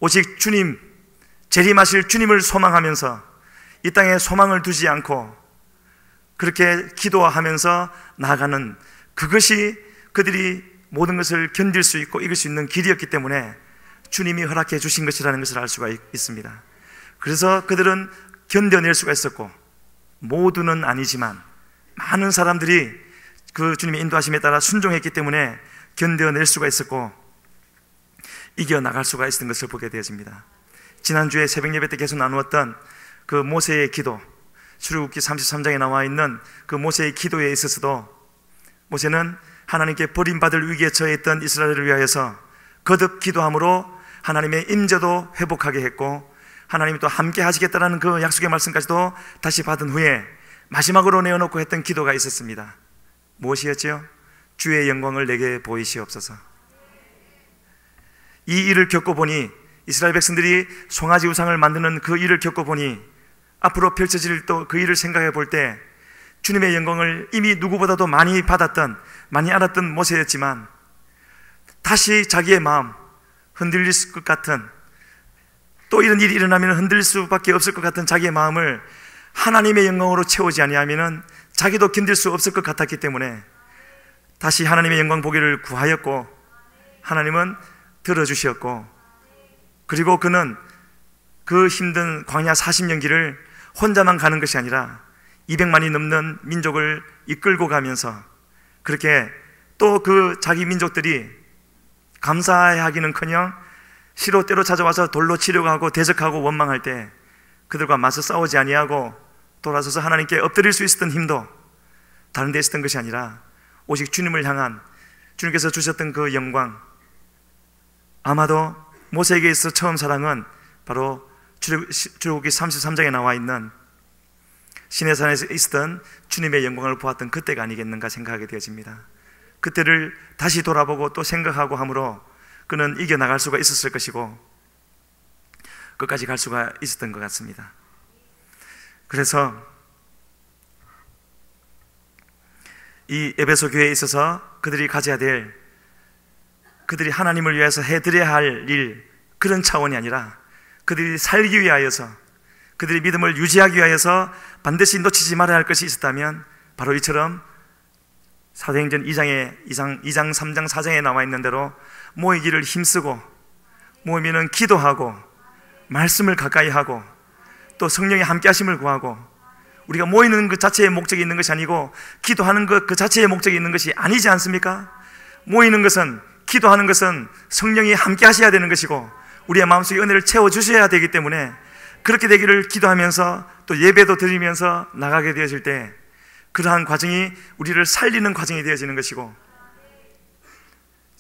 오직 주님, 재림하실 주님을 소망하면서 이 땅에 소망을 두지 않고 그렇게 기도하면서 나아가는, 그것이 그들이 모든 것을 견딜 수 있고 이길 수 있는 길이었기 때문에 주님이 허락해 주신 것이라는 것을 알 수가 있습니다. 그래서 그들은 견뎌낼 수가 있었고, 모두는 아니지만 많은 사람들이 그 주님의 인도하심에 따라 순종했기 때문에 견뎌낼 수가 있었고 이겨나갈 수가 있었던 것을 보게 되어집니다. 지난주에 새벽 예배 때 계속 나누었던 그 모세의 기도, 출애굽기 33장에 나와 있는 그 모세의 기도에 있어서도 모세는 하나님께 버림받을 위기에 처해 있던 이스라엘을 위하여서 거듭 기도함으로 하나님의 임재도 회복하게 했고, 하나님이 또 함께 하시겠다라는 그 약속의 말씀까지도 다시 받은 후에 마지막으로 내어놓고 했던 기도가 있었습니다. 무엇이었지요? 주의 영광을 내게 보이시옵소서. 이 일을 겪어보니, 이스라엘 백성들이 송아지 우상을 만드는 그 일을 겪어보니, 앞으로 펼쳐질 또 그 일을 생각해 볼 때 주님의 영광을 이미 누구보다도 많이 받았던, 많이 알았던 모세였지만 다시 자기의 마음, 흔들릴 것 같은, 또 이런 일이 일어나면 흔들릴 수밖에 없을 것 같은 자기의 마음을 하나님의 영광으로 채우지 아니하면 자기도 견딜 수 없을 것 같았기 때문에 다시 하나님의 영광 보기를 구하였고, 하나님은 들어주셨고, 그리고 그는 그 힘든 광야 40년 길을 혼자만 가는 것이 아니라 200만이 넘는 민족을 이끌고 가면서 그렇게 또 그 자기 민족들이 감사하기는커녕 시로 때로 찾아와서 돌로 치려고 하고 대적하고 원망할 때 그들과 맞서 싸우지 아니하고 돌아서서 하나님께 엎드릴 수 있었던 힘도 다른 데 있었던 것이 아니라 오직 주님을 향한, 주님께서 주셨던 그 영광, 아마도 모세에게 있어 처음 사랑은 바로 출애굽기 33장에 나와 있는 시내산에서 있었던 주님의 영광을 보았던 그때가 아니겠는가 생각하게 되어집니다. 그때를 다시 돌아보고 또 생각하고 함으로 그는 이겨나갈 수가 있었을 것이고 끝까지 갈 수가 있었던 것 같습니다. 그래서 이 에베소 교회에 있어서 그들이 가져야 될, 그들이 하나님을 위해서 해드려야 할 일, 그런 차원이 아니라 그들이 살기 위하여서, 그들의 믿음을 유지하기 위하여서 반드시 놓치지 말아야 할 것이 있었다면 바로 이처럼 사도행전 2장, 3장, 4장에 나와 있는 대로 모이기를 힘쓰고, 모이면 기도하고 말씀을 가까이 하고 또 성령의 함께 하심을 구하고, 우리가 모이는 그 자체의 목적이 있는 것이 아니고 기도하는 것 그 자체의 목적이 있는 것이 아니지 않습니까? 모이는 것은, 기도하는 것은 성령이 함께 하셔야 되는 것이고 우리의 마음속에 은혜를 채워주셔야 되기 때문에 그렇게 되기를 기도하면서 또 예배도 드리면서 나가게 되어질 때 그러한 과정이 우리를 살리는 과정이 되어지는 것이고,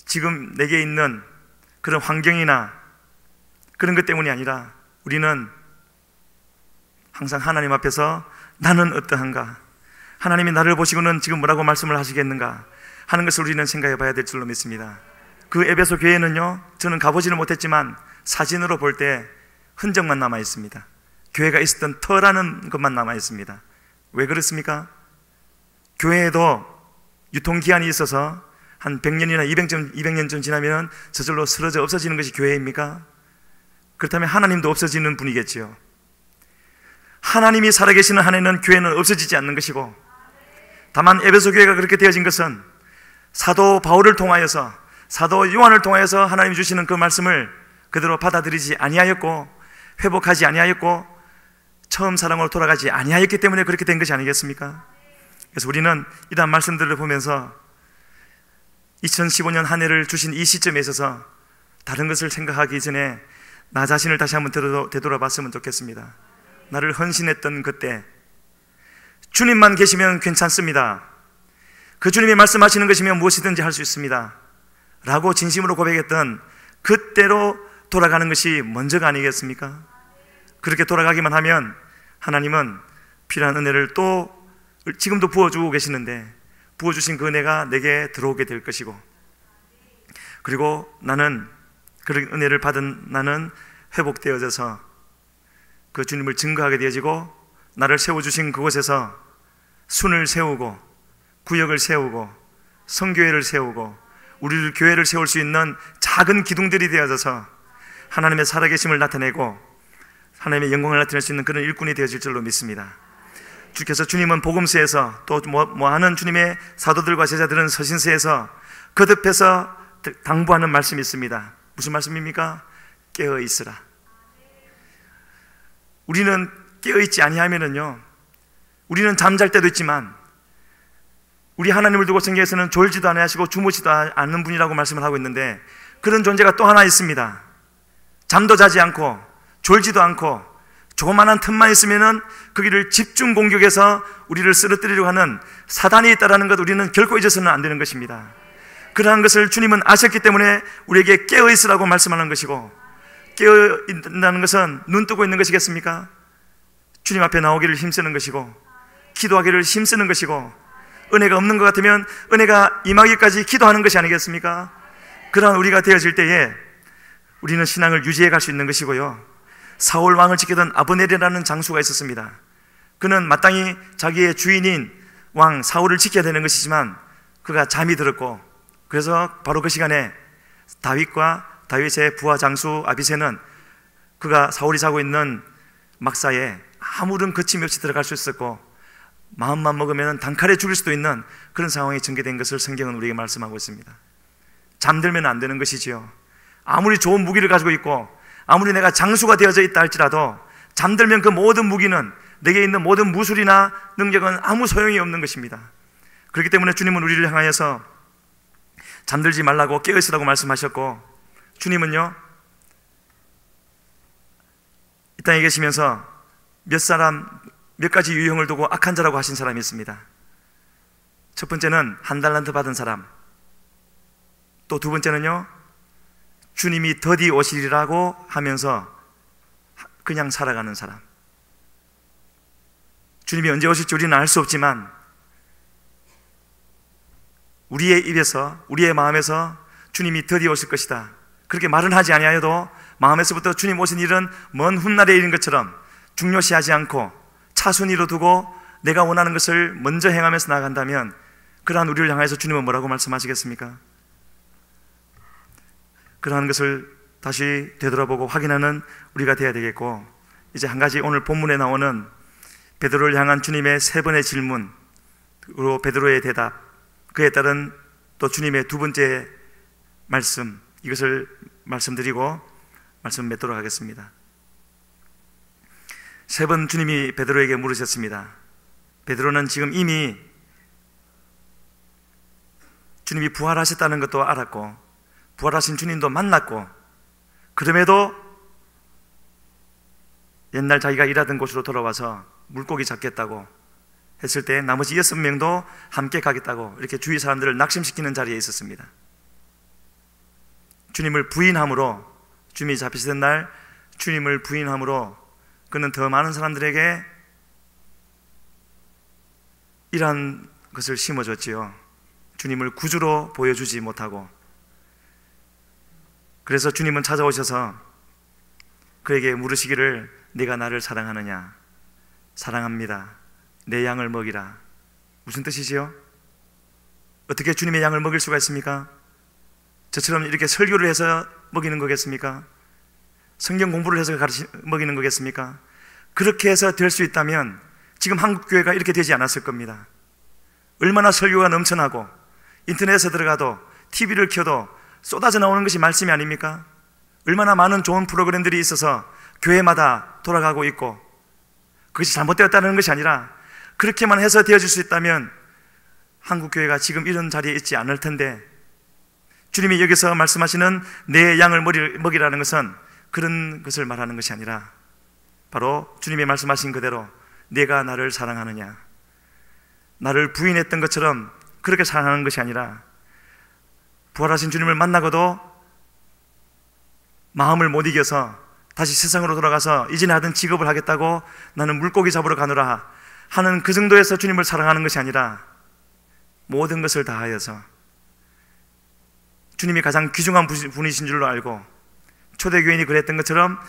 지금 내게 있는 그런 환경이나 그런 것 때문이 아니라 우리는 항상 하나님 앞에서 나는 어떠한가, 하나님이 나를 보시고는 지금 뭐라고 말씀을 하시겠는가 하는 것을 우리는 생각해 봐야 될 줄로 믿습니다. 그 에베소 교회는요, 저는 가보지는 못했지만 사진으로 볼 때 흔적만 남아 있습니다. 교회가 있었던 터라는 것만 남아 있습니다. 왜 그렇습니까? 교회에도 유통기한이 있어서 한 100년이나 200년쯤 지나면 저절로 쓰러져 없어지는 것이 교회입니까? 그렇다면 하나님도 없어지는 분이겠지요. 하나님이 살아계시는 한에는 교회는 없어지지 않는 것이고, 다만 에베소 교회가 그렇게 되어진 것은 사도 바울을 통하여서, 사도 요한을 통하여서 하나님이 주시는 그 말씀을 그대로 받아들이지 아니하였고 회복하지 아니하였고 처음 사랑으로 돌아가지 아니하였기 때문에 그렇게 된 것이 아니겠습니까? 그래서 우리는 이러한 말씀들을 보면서 2015년 한 해를 주신 이 시점에 있어서 다른 것을 생각하기 전에 나 자신을 다시 한번 되돌아봤으면 좋겠습니다. 나를 헌신했던 그때, 주님만 계시면 괜찮습니다. 그 주님이 말씀하시는 것이면 무엇이든지 할 수 있습니다 라고 진심으로 고백했던 그때로 돌아가는 것이 먼저가 아니겠습니까? 그렇게 돌아가기만 하면 하나님은 필요한 은혜를 또 지금도 부어주고 계시는데, 부어주신 그 은혜가 내게 들어오게 될 것이고, 그리고 나는 그런 은혜를 받은 나는 회복되어져서 그 주님을 증거하게 되어지고, 나를 세워주신 그곳에서 순을 세우고 구역을 세우고 성교회를 세우고 우리를 교회를 세울 수 있는 작은 기둥들이 되어져서 하나님의 살아계심을 나타내고 하나님의 영광을 나타낼 수 있는 그런 일꾼이 되어질 줄로 믿습니다. 주께서, 주님은 복음서에서 또 하는 주님의 사도들과 제자들은 서신서에서 거듭해서 당부하는 말씀이 있습니다. 무슨 말씀입니까? 깨어 있으라. 우리는 깨어 있지 아니하면은요, 우리는 잠잘 때도 있지만 우리 하나님을 두고 성경에서는 졸지도 아니하시고 주무시도 않는 분이라고 말씀을 하고 있는데, 그런 존재가 또 하나 있습니다. 잠도 자지 않고 졸지도 않고 조그만한 틈만 있으면은 거기를 집중 공격해서 우리를 쓰러뜨리려고 하는 사단이 있다는 것, 우리는 결코 잊어서는 안 되는 것입니다. 그러한 것을 주님은 아셨기 때문에 우리에게 깨어 있으라고 말씀하는 것이고, 깨어 있다는 것은 눈 뜨고 있는 것이겠습니까? 주님 앞에 나오기를 힘쓰는 것이고, 기도하기를 힘쓰는 것이고, 은혜가 없는 것 같으면 은혜가 임하기까지 기도하는 것이 아니겠습니까? 그러한 우리가 되어질 때에 우리는 신앙을 유지해 갈 수 있는 것이고요. 사울 왕을 지키던 아브넬이라는 장수가 있었습니다. 그는 마땅히 자기의 주인인 왕 사울을 지켜야 되는 것이지만 그가 잠이 들었고, 그래서 바로 그 시간에 다윗과 다윗의 부하 장수 아비새는 그가 사울이 자고 있는 막사에 아무런 거침이 없이 들어갈 수 있었고, 마음만 먹으면 단칼에 죽일 수도 있는 그런 상황이 전개된 것을 성경은 우리에게 말씀하고 있습니다. 잠들면 안 되는 것이지요. 아무리 좋은 무기를 가지고 있고 아무리 내가 장수가 되어져 있다 할지라도 잠들면 그 모든 무기는, 내게 있는 모든 무술이나 능력은 아무 소용이 없는 것입니다. 그렇기 때문에 주님은 우리를 향하여서 잠들지 말라고 깨어 있으라고 말씀하셨고, 주님은요, 이 땅에 계시면서 몇 가지 유형을 두고 악한 자라고 하신 사람이 있습니다. 첫 번째는 한 달란트 받은 사람, 또 두 번째는요, 주님이 더디 오시리라고 하면서 그냥 살아가는 사람. 주님이 언제 오실지 우리는 알 수 없지만 우리의 입에서, 우리의 마음에서 주님이 더디 오실 것이다, 그렇게 말은 하지 아니하여도 마음에서부터 주님 오신 일은 먼 훗날의 일인 것처럼 중요시하지 않고 차순위로 두고 내가 원하는 것을 먼저 행하면서 나아간다면, 그러한 우리를 향해서 주님은 뭐라고 말씀하시겠습니까? 그러한 것을 다시 되돌아보고 확인하는 우리가 되어야 되겠고, 이제 한 가지 오늘 본문에 나오는 베드로를 향한 주님의 세 번의 질문, 그리고 베드로의 대답, 그에 따른 또 주님의 두 번째 말씀, 이것을 말씀드리고 말씀 맺도록 하겠습니다. 세 번 주님이 베드로에게 물으셨습니다. 베드로는 지금 이미 주님이 부활하셨다는 것도 알았고 부활하신 주님도 만났고, 그럼에도 옛날 자기가 일하던 곳으로 돌아와서 물고기 잡겠다고 했을 때 나머지 6명도 함께 가겠다고 이렇게 주위 사람들을 낙심시키는 자리에 있었습니다. 주님을 부인함으로, 주님이 잡히시던 날 주님을 부인함으로 그는 더 많은 사람들에게 이러한 것을 심어줬지요. 주님을 구주로 보여주지 못하고. 그래서 주님은 찾아오셔서 그에게 물으시기를, 네가 나를 사랑하느냐? 사랑합니다. 내 양을 먹이라. 무슨 뜻이지요? 어떻게 주님의 양을 먹일 수가 있습니까? 저처럼 이렇게 설교를 해서 먹이는 거겠습니까? 성경 공부를 해서 먹이는 거겠습니까? 그렇게 해서 될 수 있다면 지금 한국교회가 이렇게 되지 않았을 겁니다. 얼마나 설교가 넘쳐나고 인터넷에 들어가도 TV를 켜도 쏟아져 나오는 것이 말씀이 아닙니까? 얼마나 많은 좋은 프로그램들이 있어서 교회마다 돌아가고 있고, 그것이 잘못되었다는 것이 아니라 그렇게만 해서 되어질 수 있다면 한국교회가 지금 이런 자리에 있지 않을 텐데, 주님이 여기서 말씀하시는 내 양을 먹이라는 것은 그런 것을 말하는 것이 아니라 바로 주님이 말씀하신 그대로 내가 나를 사랑하느냐, 나를 부인했던 것처럼 그렇게 사랑하는 것이 아니라 부활하신 주님을 만나고도 마음을 못 이겨서 다시 세상으로 돌아가서 이전에 하던 직업을 하겠다고 나는 물고기 잡으러 가노라 하는 그 정도에서 주님을 사랑하는 것이 아니라 모든 것을 다하여서 주님이 가장 귀중한 분이신 줄로 알고 초대교인이 그랬던 것처럼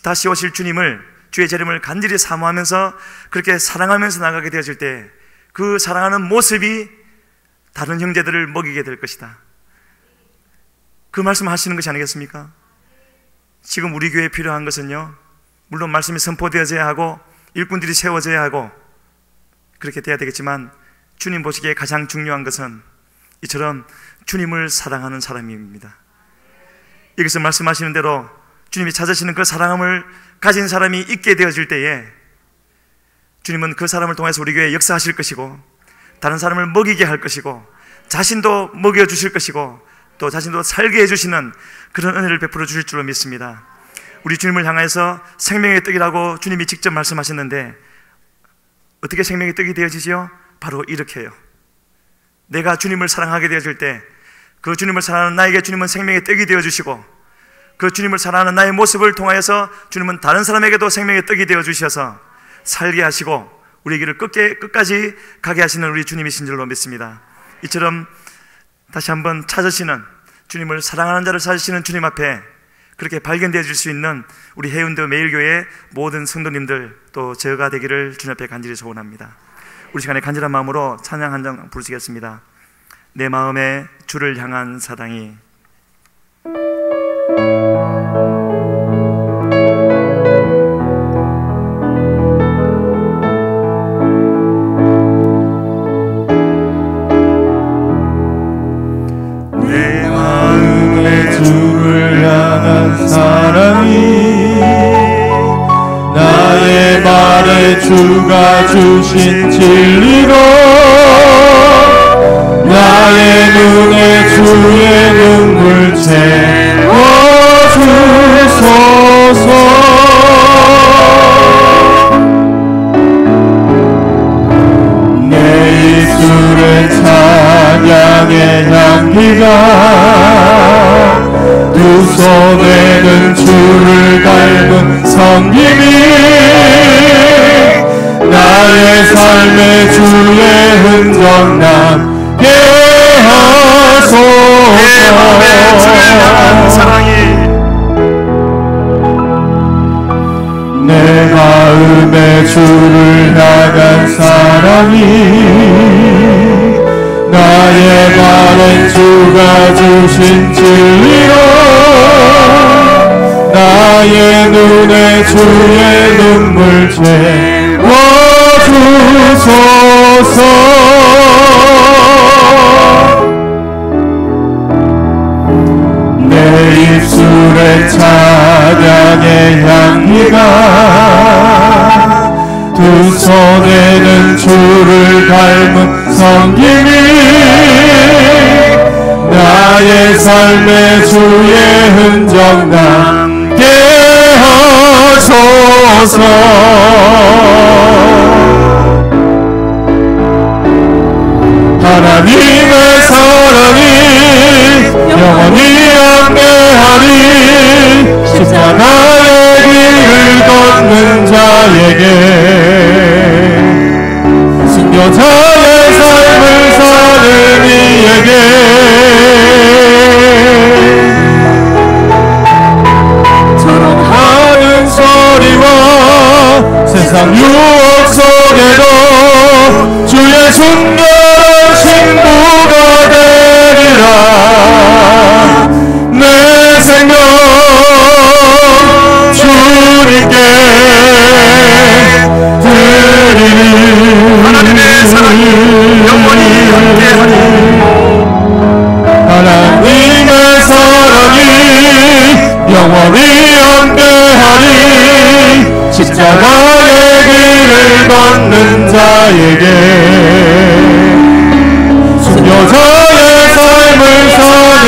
다시 오실 주님을, 주의 재림을 간절히 사모하면서 그렇게 사랑하면서 나가게 되어질 때 그 사랑하는 모습이 다른 형제들을 먹이게 될 것이다. 그 말씀 하시는 것이 아니겠습니까? 지금 우리 교회에 필요한 것은요, 물론 말씀이 선포되어져야 하고 일꾼들이 세워져야 하고 그렇게 돼야 되겠지만 주님 보시기에 가장 중요한 것은 이처럼 주님을 사랑하는 사람입니다. 여기서 말씀하시는 대로 주님이 찾으시는 그 사랑함을 가진 사람이 있게 되어질 때에 주님은 그 사람을 통해서 우리 교회에 역사하실 것이고 다른 사람을 먹이게 할 것이고 자신도 먹여주실 것이고 또 자신도 살게 해주시는 그런 은혜를 베풀어 주실 줄로 믿습니다. 우리 주님을 향해서 생명의 떡이라고 주님이 직접 말씀하셨는데 어떻게 생명의 떡이 되어지지요? 바로 이렇게요. 내가 주님을 사랑하게 되어질 때 그 주님을 사랑하는 나에게 주님은 생명의 떡이 되어주시고 그 주님을 사랑하는 나의 모습을 통하여서 주님은 다른 사람에게도 생명의 떡이 되어주셔서 살게 하시고 우리 길을 끝까지 가게 하시는 우리 주님이신 줄로 믿습니다. 이처럼 다시 한번 찾으시는, 주님을 사랑하는 자를 찾으시는 주님 앞에 그렇게 발견되어질 수 있는 우리 해운대 매일교회 모든 성도님들 또 저가 되기를 주님 앞에 간절히 소원합니다. 우리 시간에 간절한 마음으로 찬양 한 장 부르시겠습니다. 내 마음에 주를 향한 사랑이. 내 마음에 주를 향한 사랑이 나의 말에 주가 주신 진리로 나의 눈에 주의 눈물 채워주소서. 내 입술에 찬양의 향기가 두 손에는 주를 닮은 섬김이 나의 삶의 주의 흔적 남게 하소서. 내 마음에 주를 향한 사랑이 내 마음에 주를 향한 사랑이 나의 말에 주가 주신 진리로 나의 눈에 주의 눈물 채워주소서. 내 입술에 찬양의 향기가 두 손에는 주를 닮은 섬김이 나의 삶의 주의 흔적 남게 하소서. 하나님의 사랑이 영원히 함께하리. 십자가의 길을 걷는 자에게 순교자의 삶을 사는 이에게 조롱하는 소리와 세상 유혹 속에도 주의 순결한 신부가 되리라. 내 생명 주님께 드리리. 하나님의 사랑이 영원히 함께하리. 하나님의 사랑이 영원히 함께하리. 십자가의 길을 걷는 자에게 순교자의 삶을 사는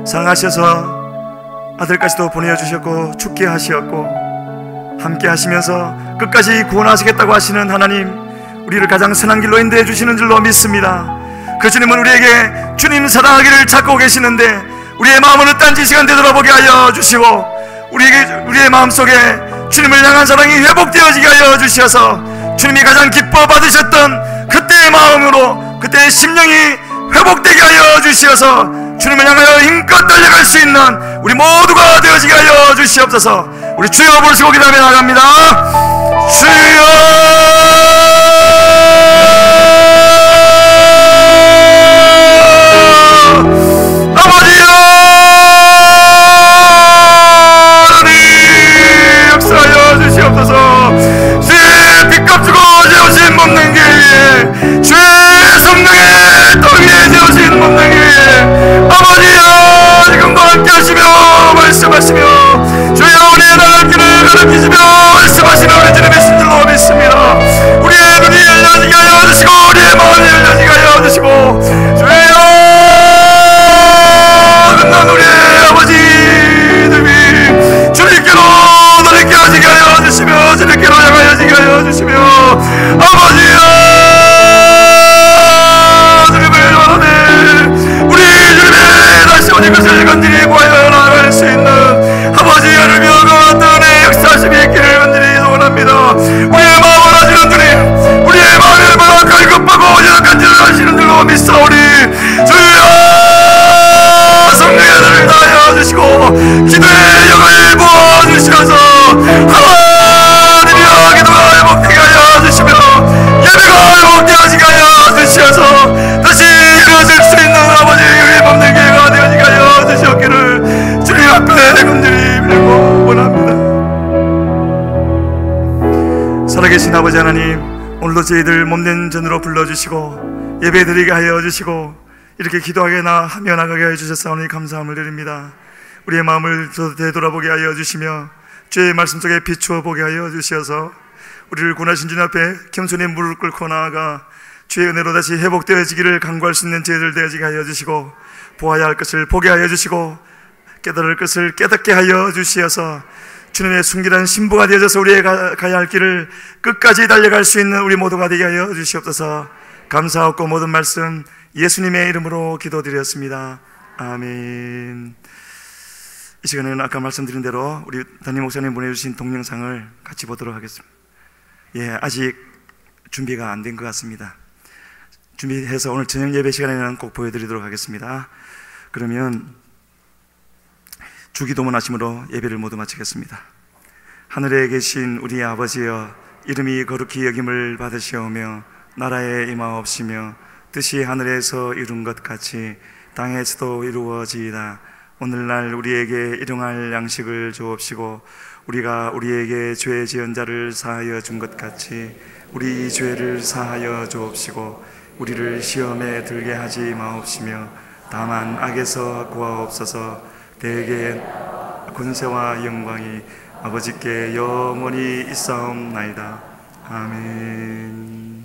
사랑하셔서 아들까지도 보내주셨고 죽게 하시었고 함께 하시면서 끝까지 구원하시겠다고 하시는 하나님, 우리를 가장 선한 길로 인도해 주시는 줄로 믿습니다. 그 주님은 우리에게 주님 사랑하기를 찾고 계시는데 우리의 마음은 딴지 시간 되돌아보게 하여 주시고 우리의 마음속에 주님을 향한 사랑이 회복되어지게 하여 주셔서 주님이 가장 기뻐 받으셨던 그때의 마음으로 그때의 심령이 회복되게 하여 주시어서 주님을 향하여 힘껏 달려갈 수 있는 우리 모두가 되어지게 하여 주시옵소서. 우리 주여 부르시고 기도하며 나갑니다. 주여 아버지여 하나님 역사하여 주시옵소서. 주의 빛값 주고 세우신 몸능계, 주의 성령의 땅 위에 세우신 몸능계, 아버지여 지금도 함께 하시며 말씀하시며 주여 우리의 나갈 길을 가르치시며 말씀하시는 우리 주님의 신들로 믿습니다. 우리의 눈이 열려지게 하여 주시고 우리의 마음이 열려지게 하여 주시고 주여 끝난 우리의 아버지들이 주님께로 너를 깨어지게 하여 주시며 주님께로 향하여지게 하여 주시며 아버지여 주님을 원하네 우리 주님의 다시 오니 것을 간절히 구하여 나아갈 수 있는 아버지 하나님여 그 어떤 역사심이 있기를 간절히 소원합니다. 우리의 마음을 아시는 주님, 우리의 마음을 얼마나 갈급하고 간절히 하시는 줄로 믿사오니 주여 성령의 은혜를 다하여 주시고 기도의 영을 부어주시면서 하나님이여 기도가 회복되게 하여 주시며 예배가 회복되어지게 하여 주시어서 다시 일어설 수 있는 아버지 우리의 몸된 기회가 되어지게 하여 주시옵기를 주님 앞에 간절히 빌고 원합니다. 살아계신 아버지 하나님, 오늘도 저희들 몸된 전으로 불러주시고 예배드리게 하여 주시고 이렇게 기도하게 하며 나가게 해주셨사오니 감사함을 드립니다. 우리의 마음을 되돌아보게 하여 주시며 주의 말씀 속에 비추어 보게 하여 주시어서 우리를 구원하신 주님 앞에 겸손히 무릎 꿇고 나아가 주의 은혜로 다시 회복되어지기를 간구할 수 있는 저희들 되어지게 하여 주시고 보아야 할 것을 보게 하여 주시고 깨달을 것을 깨닫게 하여 주시어서 주님의 순결한 신부가 되어져서 우리의 가야 할 길을 끝까지 달려갈 수 있는 우리 모두가 되게 하여 주시옵소서. 감사하고 모든 말씀 예수님의 이름으로 기도드렸습니다. 아멘. 이 시간에는 아까 말씀드린 대로 우리 담임 목사님 보내주신 동영상을 같이 보도록 하겠습니다. 아직 준비가 안 된 것 같습니다. 준비해서 오늘 저녁 예배 시간에는 꼭 보여드리도록 하겠습니다. 그러면 주기도문 하심으로 예배를 모두 마치겠습니다. 하늘에 계신 우리 아버지여, 이름이 거룩히 여김을 받으시오며 나라에 임하옵시며 뜻이 하늘에서 이룬 것 같이 땅에서도 이루어지이다. 오늘날 우리에게 일용할 양식을 주옵시고 우리가 우리에게 죄 지은 자를 사하여 준 것 같이 우리 죄를 사하여 주옵시고 우리를 시험에 들게 하지 마옵시며 다만 악에서 구하옵소서. 대개 군세와 영광이 아버지께 영원히 있사옵나이다. 아멘.